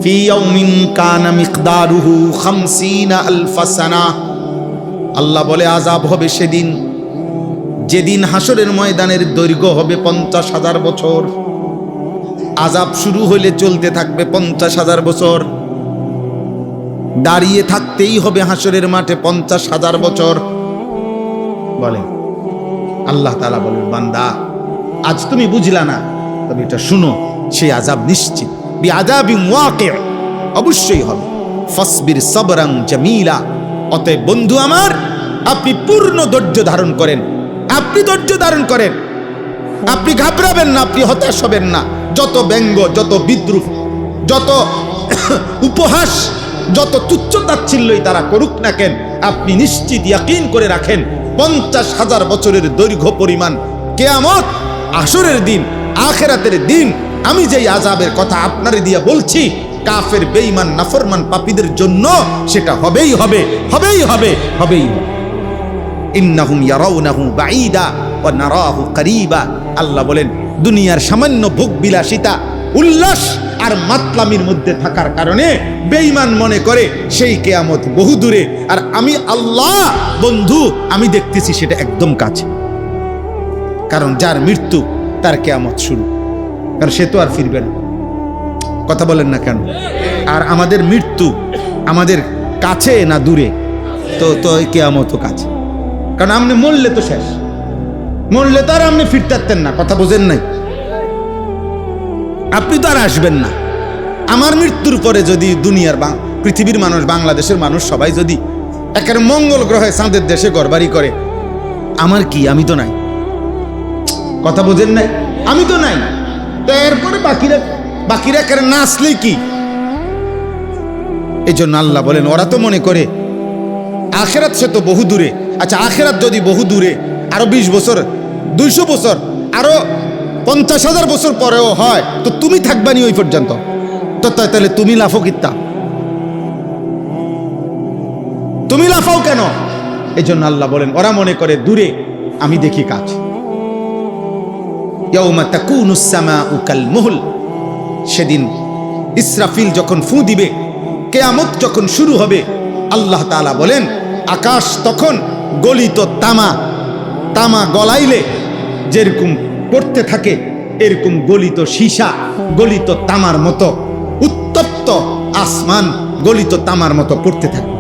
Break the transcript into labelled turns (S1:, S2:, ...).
S1: ফি ইয়াউমিন কানা মিকদারুহু 50 আলফ সানাহ। আল্লাহ বলে আযাব হবে সেদিন যেদিন হাসরের ময়দানের দৈর্ঘ্য হবে 50,000 বছর। আযাব শুরু হলে চলতে থাকবে 50,000 বছর, দাঁড়িয়ে থাকতেই হবে হাসরের মাঠে 50,000 বছর। বলে আল্লাহ তাআলা বলেন, বান্দা আজ তুমি বুঝলা না, তবে এটা শুনো, সেই আযাব নিশ্চিত, বিআযাবিন ওয়াকি', অবশ্যই হবে। ফাসবির সাবরান জামিলা। অতএব বন্ধু আমার, আপনি পূর্ণ ধৈর্য ধারণ করেন, আপনি ধৈর্য ধারণ করেন, আপনি ঘাবড়াবেন না, আপনি হতাশ হবেন না। যত ব্যঙ্গ, যত বিদ্রুপ, যত উপহাস, যত তুচ্ছতাচ্ছিল্যই তারা করুক না কেন, আপনি নিশ্চিত ইয়াকিন করে রাখেন 50,000 বছরের দৈর্ঘ্য পরিমাণ কিয়ামত, আসরের দিন, আখিরাতের দিন, আমি যেই আযাবের কথা আপনারে দিয়া বলছি, কাফের, বেঈমান, নাফরমান, পাপীদের জন্য সেটা হবেই হবে, হবেই হবে, হবেই হবে। ইন্নাহুম ইয়ারাউনাহু বাঈদা ওয়া নারাহু করিবা। আল্লাহ বলেন, দুনিয়ার সামান্য ভোগ বিলাসিতা, উল্লাস আর মাতলামির মধ্যে থাকার কারণে বেঈমান মনে করে সেই কিয়ামত বহু দূরে, আর আমি আল্লাহ বন্ধু আমি দেখতেছি সেটা একদম কাছে। কারণ যার মৃত্যু তার কিয়ামত শুরু, কারণ সে তো আর ফিরবে না। কথা বলেন না কেন? আর আমাদের মৃত্যু আমাদের কাছে না দূরে? তো কিয়ামতও কাছে, কারণ আপনি মরলে তো শেষ, মরলে তো আর আপনি ফিরতেন না। কথা বোঝেন নাই? আপনি তো আর আসবেন না। আমার মৃত্যুর পরে যদি দুনিয়ার পৃথিবীর মানুষ, বাংলাদেশের মানুষ সবাই যদি একের মঙ্গল গ্রহে চাঁদের দেশে ঘরবাড়ি করে, আমার কি? আমি তো নাই। কথা বোঝেন নাই? আমি তো নাই। তো এরপরে বাকিরা কেন না আসলে কি? এই জন্য আল্লাহ বলেন, ওরা তো মনে করে আখিরাত সে তো বহু দূরে। আচ্ছা, আখিরাত যদি বহু দূরে, আরো 20 বছর, 200 বছর, আরো 50,000 বছর পরেও হয়, তো তুমি থাকবানি ওই পর্যন্ত? তো তাহলে তুমি লাফো কিত্তা? তুমি লাফাও কেন? এই জন্য আল্লাহ বলেন, ওরা মনে করে দূরে, আমি দেখি কাছে। ইয়াউমা তাকুনুস সামাউ কাল মুহল। সেদিন ইসরাফিল যখন ফু দিবে, কিয়ামত যখন শুরু হবে, আল্লাহ তাআলা বলেন, আকাশ তখন গলিত তামা গলাইলে যেরকম পড়তে থাকে, এরকম গলিত সীসা, গলিত তামার মতো, উত্তপ্ত আসমান গলিত তামার মতো পড়তে থাকে।